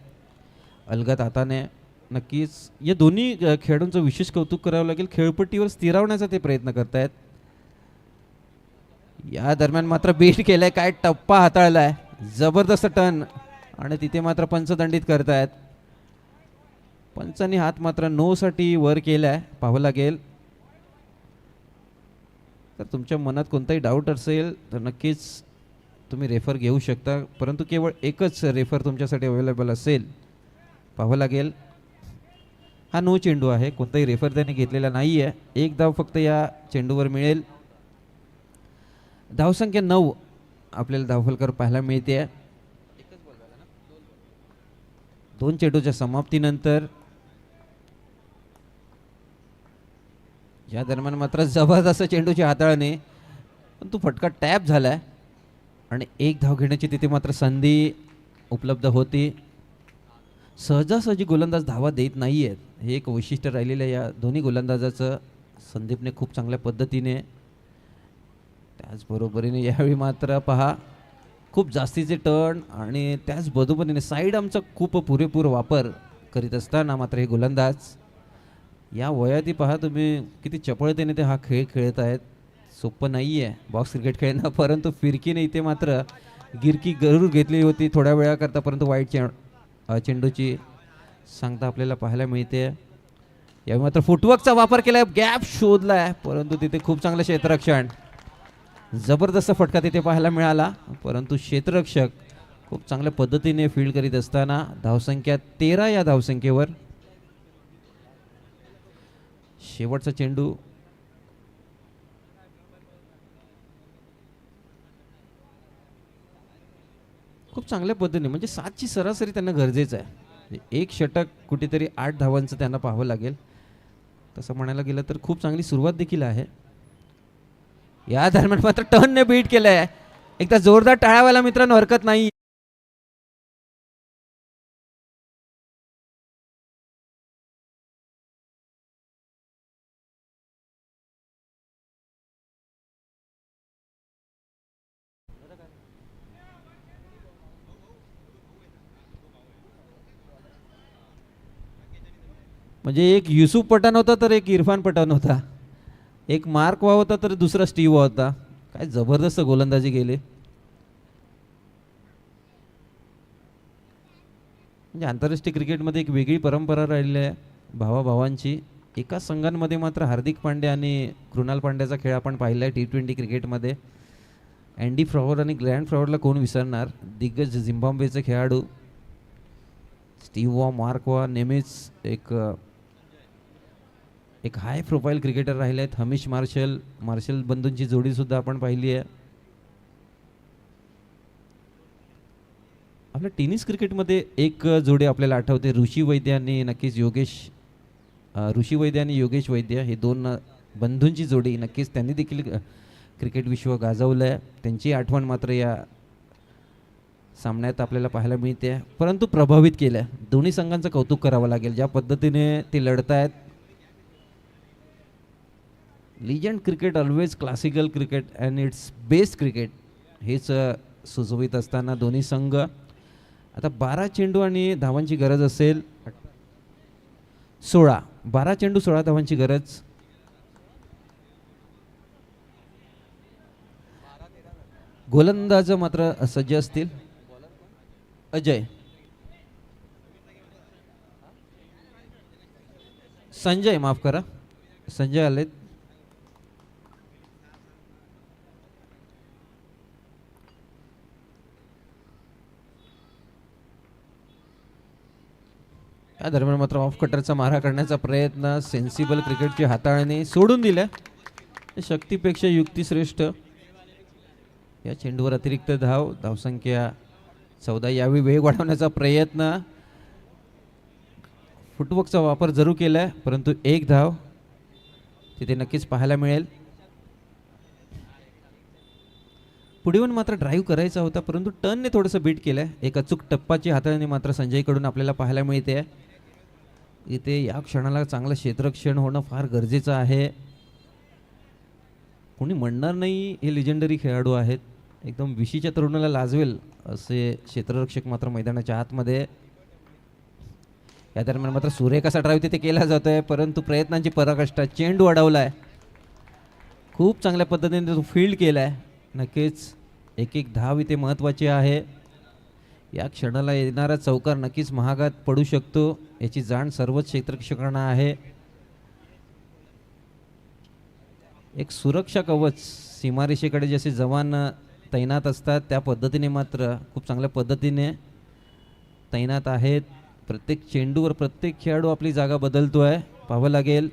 अलगद हाताने. नक्कीच या दोन्ही खेळाडूंचं विशेष कौतुक करावं लागेल. खेळपट्टीवर स्थिरावण्याचा ते प्रयत्न करतायत. या दरम्यान मात्र बीट केलाय, काय टप्पा हाताळलाय, जबरदस्त टर्न आणि तिथे मात्र पंचदंडित करतायत. पंचांनी हात मात्र नो साठी वर केलाय, पाहावं लागेल. तर तुमच्या मनात कोणताही डाऊट असेल तर नक्कीच तुम्ही रेफर घेऊ शकता, परंतु केवळ एकच रेफर तुमच्यासाठी अवेलेबल असेल, पाहावं लागेल. हा नो चेंडू आहे, कोणताही रेफर त्याने घेतलेला नाही आहे. 1 धाव फक्त या चेंडूवर मिळेल. धावसंख्या 9 आपल्याला धावफलकर पाहायला मिळते. 2 चेंडूच्या समाप्तीनंतर या दरम्यान मात्र जबरदस्त चेंडूची हाताळणे, पण तो फटका टॅप झालाय आणि 1 धाव घेण्याची तिथे मात्र संधी उपलब्ध होती. सहजासहजी गोलंदाज धावा देत नाही आहेत, हे एक वैशिष्ट्य राहिलेलं आहे या दोन्ही गोलंदाजाचं. संदीपने खूप चांगल्या पद्धतीने, त्याचबरोबरीने यावेळी मात्र पहा खूप जास्तीचे टर्न आणि त्याच बरोबरीने साईड आमचा खूप पुरेपूर वापर करीत असताना मात्र हे गोलंदाज या वयातही पहा तुम्ही किती चपळतेने ते हा खेळ खेळत आहेत. सोपं नाही आहे बॉक्स क्रिकेट खेळणं, परंतु फिरकीने इथे मात्र गिरकी जरूर घेतली होती थोड्या वेळाकरता, परंतु वाईट चेंडूची सांगता आपल्याला पाहायला मिळते. यावेळी मात्र फुटवर्कचा वापर केलाय, गॅप शोधलाय, परंतु तिथे खूप चांगलं क्षेत्ररक्षण, जबरदस्त फटका तिथे पाहायला मिळाला, परंतु क्षेत्ररक्षक खूप चांगल्या पद्धतीने फील्ड करीत असताना धावसंख्या 13 या धावसंख्येवर. शेवटचा चेंडू खूप चांगल्या पद्धतीने, म्हणजे 7ची सरासरी त्यांना गरजेचं आहे. 1 षटक कुठेतरी 8 धावांचं त्यांना पाहावं लागेल. तसं म्हणायला गेलं तर खूप चांगली सुरुवात देखील आहे. या दरम्यान मात्र टर्नने बीट केलंय, एकदा जोरदार टाळ्यावाला मित्रांनो हरकत नाही. म्हणजे एक युसुफ पठाण होता तर एक इरफान पठाण होता, एक मार्क वा होता तर दुसरा स्टीव वा होता. काय जबरदस्त गोलंदाजी गेली. म्हणजे आंतरराष्ट्रीय क्रिकेटमध्ये एक वेगळी परंपरा राहिली आहे भावाभावांची. एका संघांमध्ये मात्र हार्दिक पांड्या आणि कृणाल पांड्याचा खेळ आपण पाहिला आहे T20 क्रिकेटमध्ये. अँडी फ्रॉवर आणि ग्रँड फ्रॉवरला कोण विसरणार. दिग्गज झिम्बाब्वेचे खेळाडू स्टीव्ह वॉ, मार्क वॉ नेहमीच एक हाय प्रोफाईल क्रिकेटर राहिले आहेत. हमिश मार्शल बंधूंची जोडीसुद्धा आपण पाहिली आहे. आपल्या टेनिस क्रिकेटमध्ये एक जोडी आपल्याला आठवते, ऋषी वैद्य आणि नक्कीच ऋषी वैद्य आणि योगेश वैद्य, हे दोन बंधूंची जोडी. नक्कीच त्यांनी देखील क्रिकेट विश्व गाजवलं आहे. त्यांची आठवण मात्र या सामन्यात आपल्याला पाहायला मिळते, परंतु प्रभावित केलं आहे. दोन्ही संघांचं कौतुक करावं लागेल ज्या पद्धतीने ते लढत आहेत. Legend cricket always classical cricket and it's best cricket हेच सुचवित असताना दोन्ही संघ आता 12 चेंडू आणि धावांची गरज असेल. 12 चेंडू 16 धावांची गरज. गोलंदाज मात्र सज्ज असतील. संजय माफ करा, संजय आलेत. या दरम्यान मात्र ऑफ कटरचा मारा करण्याचा प्रयत्न, सेन्सिबल क्रिकेटची हाताळणी सोडून दिल्या. शक्तीपेक्षा युक्ती श्रेष्ठ. या चेंडूवर अतिरिक्त धावसंख्या 14. यावेळी वेग वाढवण्याचा प्रयत्न, फुटवर्कचा वापर जरूर केलाय, परंतु एक धाव तिथे नक्कीच पाहायला मिळेल. पुढे येऊन मात्र ड्राईव्ह करायचा होता, परंतु टर्नने थोडंसं बीट केलंय. एक अचूक टप्पाची हाताळणी मात्र संजयकडून आपल्याला पाहायला मिळते. इथे या क्षणाला चांगलं क्षेत्ररक्षण होणं फार गरजेचं आहे. कोणी म्हणणार नाही हे लिजेंडरी खेळाडू आहेत. एकदम विशीच्या तरुणाला लाजवेल असे क्षेत्ररक्षक मात्र मैदानाच्या आतमध्ये. या दरम्यान मात्र सुरेख असा ड्राईव्ह तिथे केला जातोय, परंतु प्रयत्नांची पराकाष्ठा. चेंडू अडवलाय, खूप चांगल्या पद्धतीने तो फील्ड केलाय. नक्कीच एक धाव इथे महत्त्वाची आहे. या क्षणाला येणारा चौकार नक्कीच महागात पडू शकतो, याची जाण सर्वच क्षेत्ररक्षकांना आहे. एक सुरक्षा कवच सीमारेषेकडे जसे जवान तैनात असतात त्या पद्धतीने मात्र खूप चांगल्या पद्धतीने तैनात आहेत. प्रत्येक चेंडूवर प्रत्येक खेळाडू आपली जागा बदलतोय, पाहावं लागेल.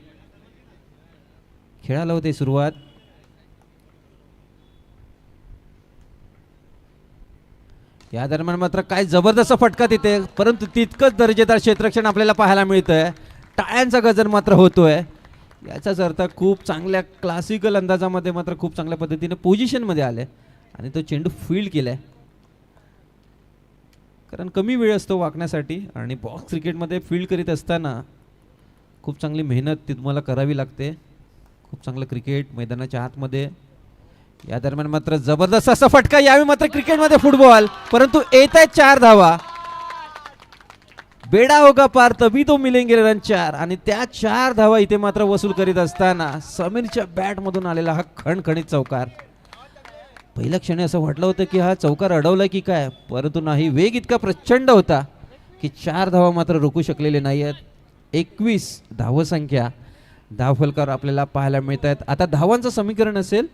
खेळाला होते सुरुवात. या दरम्यान मात्र काय जबरदस्त फटका तिथे, परंतु तितकंच दर्जेदार क्षेत्ररक्षण आपल्याला पाहायला मिळतंय. टाळ्यांचा गजर मात्र होतोय. याचाच अर्थ खूप चांगल्या क्लासिकल अंदाजामध्ये मात्र खूप चांगल्या पद्धतीने पोझिशनमध्ये आले आणि तो चेंडू फील्ड केलाय. कारण कमी वेळ असतो वाकण्यासाठी आणि बॉक्स क्रिकेटमध्ये फील्ड करीत असताना खूप चांगली मेहनत ती तुम्हाला करावी लागते. खूप चांगलं क्रिकेट मैदानाच्या आतमध्ये. या दरम्यान मात्र जबरदस्त असा फटका. यावेळी मात्र क्रिकेटमध्ये फुटबॉल, परंतु येत आहेत 4 धावा. बेडा होगा पार तभी तो मिलेंगे रन 4 आणि त्या 4 धावा इथे मात्र वसूल करीत असताना समीरच्या बॅट मधून आलेला हा खणखणीत चौकार. पहिल्या क्षणी असं वाटलं होतं की हा चौकार अडवलाय की काय, परंतु नाही. वेग इतका प्रचंड होता की 4 धावा मात्र रोखू शकलेले नाही आहेत. 21 धावसंख्या, धावफलकावर आपल्याला पाहायला मिळत आहेत. आता धावांचं समीकरण असेल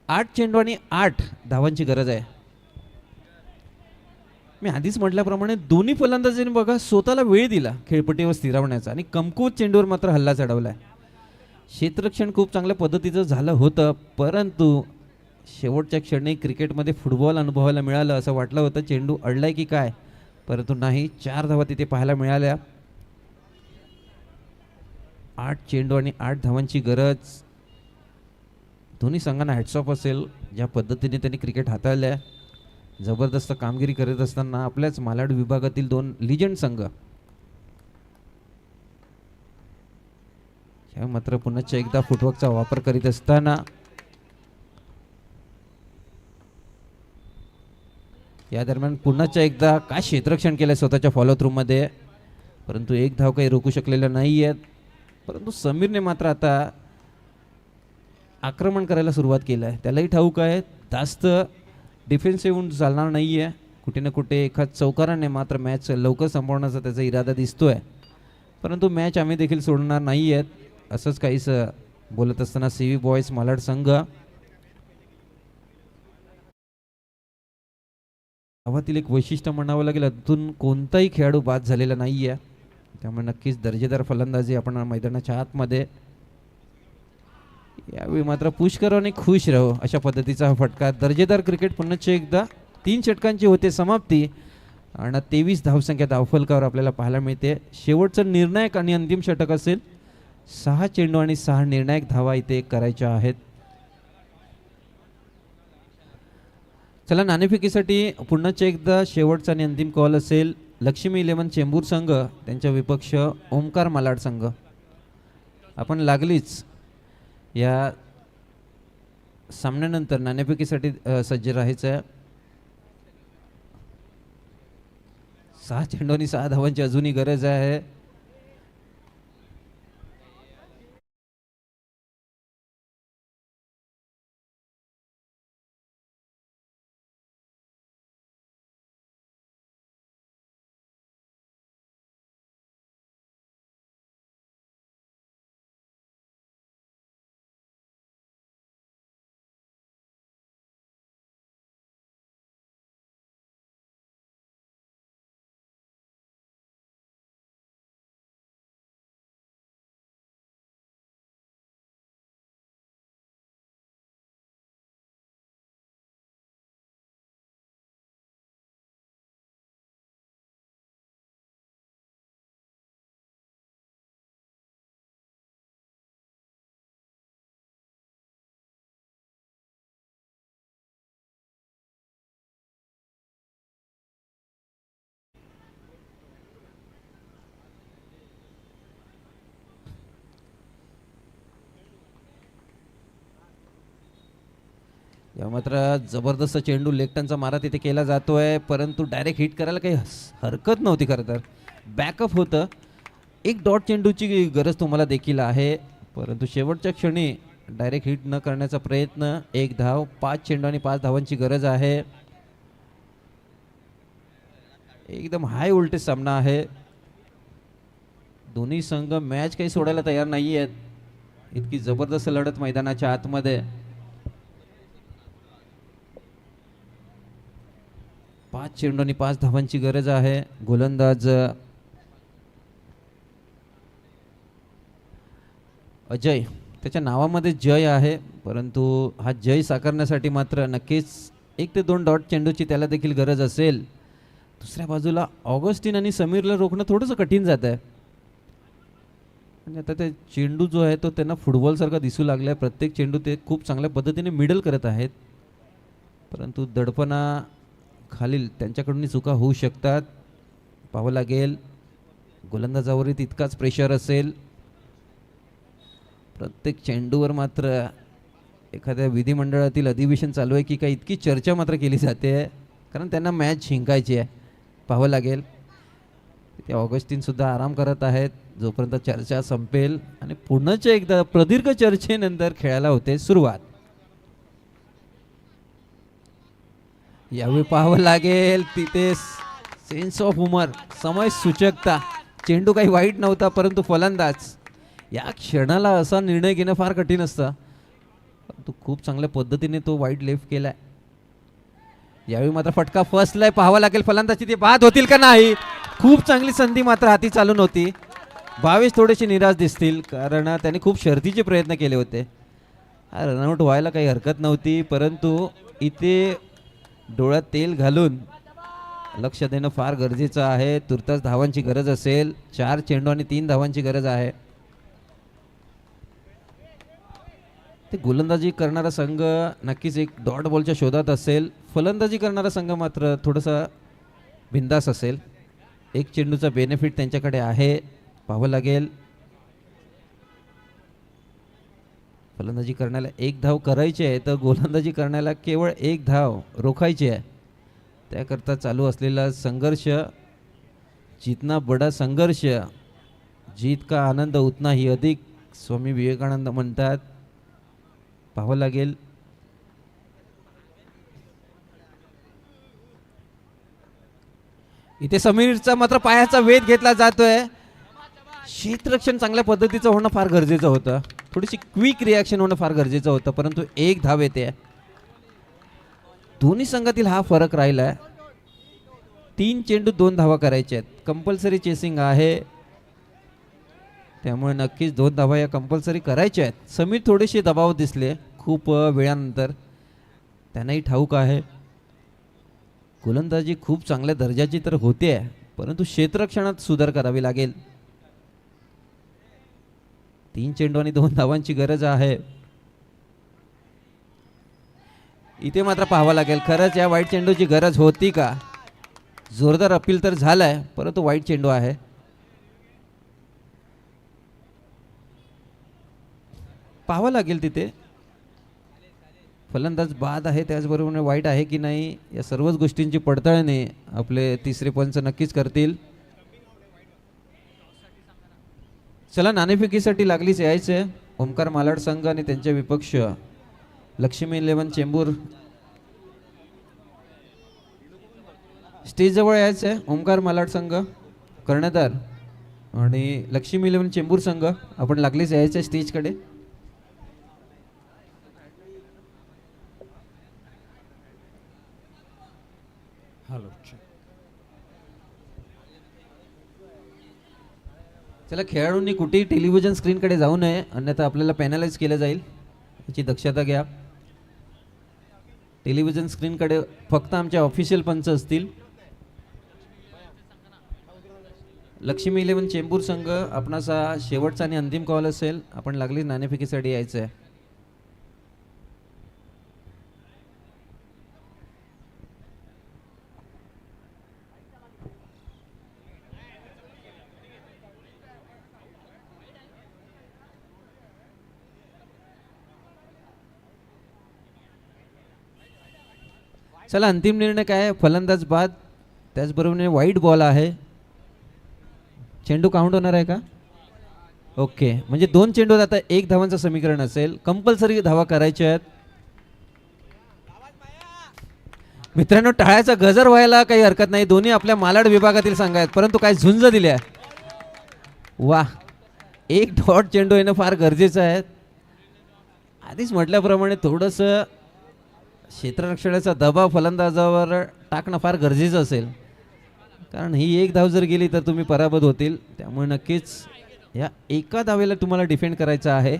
8 चेंडू आणि 8 धावांची गरज आहे. मी आधीच म्हटल्याप्रमाणे दोन्ही फलंदाजांनी बघा स्वतःला वेळ दिला खेळपट्टीवर स्थिरावण्याचा आणि कमकुवत चेंडूवर मात्र हल्ला चढवलाय. क्षेत्ररक्षण खूप चांगल्या पद्धतीचं झालं होतं, परंतु शेवटच्या क्षणी क्रिकेटमध्ये फुटबॉल अनुभवायला मिळालं. असं वाटलं होतं चेंडू अडलाय की काय, परंतु नाही. 4 धावा तिथे पाहायला मिळाल्या. 8 चेंडू आणि 8 धावांची गरज. दोन्ही संघांना हॅट्स ऑफ असेल ज्या पद्धतीने त्यांनी क्रिकेट हाताळलंय. जबरदस्त कामगिरी करत असताना आपल्याच मालाड विभागातील 2 लिजंड संघ मात्र पुन्हा एकदा फुटवर्कचा वापर करीत असताना या दरम्यान पुन्हा एकदा काय क्षेत्ररक्षण केलंय स्वतःच्या फॉलो थ्रू मध्ये, परंतु एक धाव काही रोखू शकलेलं नाही आहेत. परंतु समीरने मात्र आता आक्रमण करायला सुरुवात केलं आहे. त्यालाही ठाऊक आहे जास्त डिफेन्सिव्ह होऊन चालणार नाही आहे. कुठे ना कुठे एखाद चौकाराने मात्र मॅच लवकर संपवण्याचा त्याचा इरादा दिसतोय. परंतु मॅच आम्ही देखील सोडणार नाही आहेत असंच काहीसं बोलत असताना CV बॉयज मालाड संघ गावातील एक वैशिष्ट्य म्हणावं लागेल, अजून कोणताही खेळाडू बाद झालेला नाही आहे. त्यामुळे नक्कीच दर्जेदार फलंदाजी आपण मैदानाच्या आतमध्ये. यावेळी मात्र पुष्कर आणि खुश राहो अशा पद्धतीचा हा फटका. दर्जेदार क्रिकेट पुन्हा एकदा 3 षटकांची होते समाप्ती आणि 23 धावसंख्या धावफलकावर आपल्याला पाहायला मिळते. शेवटचं निर्णायक आणि अंतिम षटक असेल. 6 चेंडू आणि 6 निर्णायक धावा इथे करायच्या आहेत. चला नाणेफेकीसाठी पुन्हा एकदा शेवटचा आणि अंतिम कॉल असेल. लक्ष्मी 11 चेंबूर संघ त्यांच्या विपक्ष ओमकार मालाड संघ. आपण लागलीच या सामन्यानंतर नाणेफेकीसाठी सज्ज राहायचं आहे. 6 चेंडू आणि 6 धावांची अजूनही गरज आहे. या मात्र जबरदस्त चेंडू लेफ्टनचा मारा तिथे केला जातोय, परंतु डायरेक्ट हिट करायला काही हरकत नव्हती. खरं तर बॅकअप होतं. एक डॉट चेंडूची गरज तुम्हाला देखील आहे, परंतु शेवटच्या क्षणी डायरेक्ट हिट न करण्याचा प्रयत्न. 1 धाव, 5 चेंडू आणि 5 धावांची गरज आहे. एकदम हाय व्होल्टेज सामना आहे. दोन्ही संघ मॅच काही सोडायला तयार नाही आहेत. इतकी जबरदस्त लढत मैदानाच्या आतमध्ये. 5 चेंडू आणि 5 धावांची गरज आहे. गोलंदाज अजय, त्याच्या नावामध्ये जय आहे, परंतु हा जय साकारण्यासाठी मात्र नक्कीच 1 ते 2 डॉट चेंडूची त्याला देखील गरज असेल. दुसऱ्या बाजूला ऑगस्टिन आणि समीरला रोखणं थोडंसं कठीण जात आहे. आणि आता ते चेंडू जो आहे तो त्यांना फुटबॉलसारखा दिसू लागला आहे. प्रत्येक चेंडू ते खूप चांगल्या पद्धतीने मिडल करत आहेत, परंतु दडपणा खालील त्यांच्याकडून चुका होऊ शकतात. पाहावं लागेल. गोलंदाजावरही तितकाच प्रेशर असेल. प्रत्येक चेंडूवर मात्र एखाद्या विधिमंडळातील अधिवेशन चालू आहे की काय इतकी चर्चा मात्र केली जाते, कारण त्यांना मॅच जिंकायची आहे. पाहावं लागेल. ते ऑगस्टिनसुद्धा आराम करत आहेत जोपर्यंत चर्चा संपेल आणि पुन्हा एकदा प्रदीर्घ चर्चेनंतर खेळायला होते सुरुवात. यावेळी पाहावं लागेल तिथे सेन्स ऑफ ह्युमर, समय सूचकता. चेंडू काही वाईट नव्हता, परंतु फलंदाज या क्षणाला असा निर्णय घेणं फार कठीण असतं, परंतु खूप चांगल्या पद्धतीने तो वाईट लेफ्ट केलाय. यावेळी मात्र फटका फसलाय. पाहावं लागेल फलंदाजी ते बाद होतील का नाही. खूप चांगली संधी मात्र हाती चालून होती. 22 थोडेसे निराश दिसतील, कारण त्यांनी खूप शर्तीचे प्रयत्न केले होते. रनआउट व्हायला काही हरकत नव्हती, परंतु इथे डोळ्यात तेल घालून लक्ष देणं फार गरजेचं आहे. तुर्तास धावांची गरज असेल. 4 चेंडू आणि 3 धावांची गरज आहे. ते गोलंदाजी करणारा संघ नक्कीच एक डॉट बॉलच्या शोधात असेल. फलंदाजी करणारा संघ मात्र थोडासा बिंदास असेल. 1 चेंडूचा बेनिफिट त्यांच्याकडे आहे. पाहावं लागेल. फलंदाजी करण्याला 1 धाव करायची आहे, तर गोलंदाजी करण्याला केवळ 1 धाव रोखायची आहे. त्याकरता चालू असलेला संघर्ष, जितना बडा संघर्ष जीत का आनंद उतना ही अधिक, स्वामी विवेकानंद म्हणतात. पाहावं लागेल. इथे समीरचा मात्र पायाचा वेध घेतला जातोय. क्षेत्ररक्षण चांगल्या पद्धतीचं होणं फार गरजेचं होतं. थोडीशी क्विक रिॲक्शन होणं फार गरजेचं होतं, परंतु एक धाव येते. दोन्ही संघातील हा फरक राहिलाय. 3 चेंडू 2 धावा करायच्या आहेत. कंपल्सरी चेसिंग आहे, त्यामुळे नक्कीच 2 धावा या कंपल्सरी करायच्या आहेत. समीर थोडेसे दबाव दिसले खूप वेळानंतर, त्यांनाही ठाऊक आहे गोलंदाजी खूप चांगल्या दर्जाची तर होते, परंतु क्षेत्ररक्षणात सुधार करावी लागेल. 3 चेंडू आणि 2 धावांची गरज आहे. इथे मात्र पाहावं लागेल खरंच या वाईट चेंडूची गरज होती का. जोरदार अपील तर झालाय, परंतु वाईट चेंडू आहे. पाहावं लागेल तिथे फलंदाज बाद आहे, त्याचबरोबर वाईट आहे की नाही या सर्वच गोष्टींची पडताळणी आपले तिसरे पंच नक्कीच करतील. चला नाणेफेकीसाठी लागलीच यायचे. ओमकार मालाड संघ आणि त्यांचे विपक्ष लक्ष्मी 11 चेंबूर स्टेज जवळ यायचे. ओमकार मालाड संघ कर्णधार आणि लक्ष्मी 11 चेंबूर संघ आपण लागलीच यायचे स्टेजकडे. चला खेळाडूंनी कुठेही टेलिव्हिजन स्क्रीनकडे जाऊ नये, अन्यथा आपल्याला पॅनलाइज केलं जाईल, याची दक्षता घ्या. टेलिव्हिजन स्क्रीनकडे फक्त आमचे ऑफिशियल पंच असतील. लक्ष्मी 11 चेंबूर संघ आपणाचा शेवटचा आणि अंतिम कॉल असेल. आपण लागली नाणेफेकीसाठी यायचं आहे. चला अंतिम निर्णय काय, फलंदाज बाद, त्याचबरोबर वाईट बॉल आहे. चेंडू काउंट होणार आहे का. ओके, म्हणजे 2 चेंडू आता 1 धावांचं समीकरण असेल. कंपल्सरी धावा करायच्या आहेत. मित्रांनो टाळ्याचा गजर व्हायला काही हरकत नाही. दोन्ही आपल्या मालाड विभागातील संघ आहेत, परंतु काय झुंज दिल्या. वा, 1 डॉट चेंडू येणं फार गरजेचं आहे. आधीच म्हटल्याप्रमाणे थोडंसं क्षेत्ररक्षणाचा दबाव फलंदाजावर टाकणं फार गरजेचं असेल, कारण ही 1 धाव जर गेली तर तुम्ही पराभूत होतील. त्यामुळे नक्कीच या एका धावेला तुम्हाला डिफेंड करायचं आहे.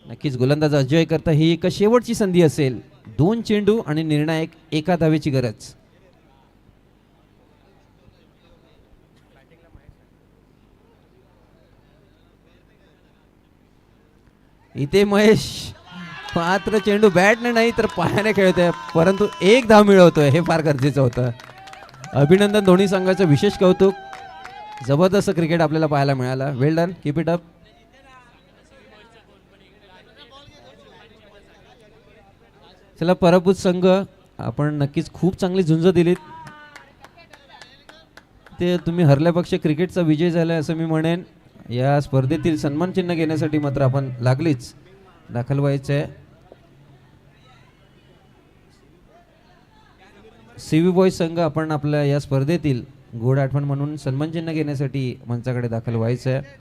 नक्कीच गोलंदाज अजय करता ही एक शेवटची संधी असेल. 2 चेंडू आणि निर्णायक 1 धावेची गरज. इथे महेश मात्र चेंडू बॅटने नाही तर पायाने खेळतोय, परंतु 1 धाव मिळवतोय, हे फार गरजेचं होतं. अभिनंदन दोन्ही संघाचं, विशेष कौतुक. जबरदस्त क्रिकेट आपल्याला पाहायला मिळाला. वेल डन, कीप इट अप. चला पराभूत संघ, आपण नक्कीच खूप चांगली झुंज दिलीत. ते तुम्ही हरल्यापक्ष क्रिकेटचा विजय झाला असं मी म्हणेन. या स्पर्धेतील सन्मान चिन्ह घेण्यासाठी मात्र आपण लागलीच दाखल व्हायचं आहे. सीव्ही बॉयज संघ आपण आपल्या या स्पर्धेतील गोड आठवण म्हणून सन्मान चिन्ह घेण्यासाठी मंचाकडे दाखल व्हायचं आहे.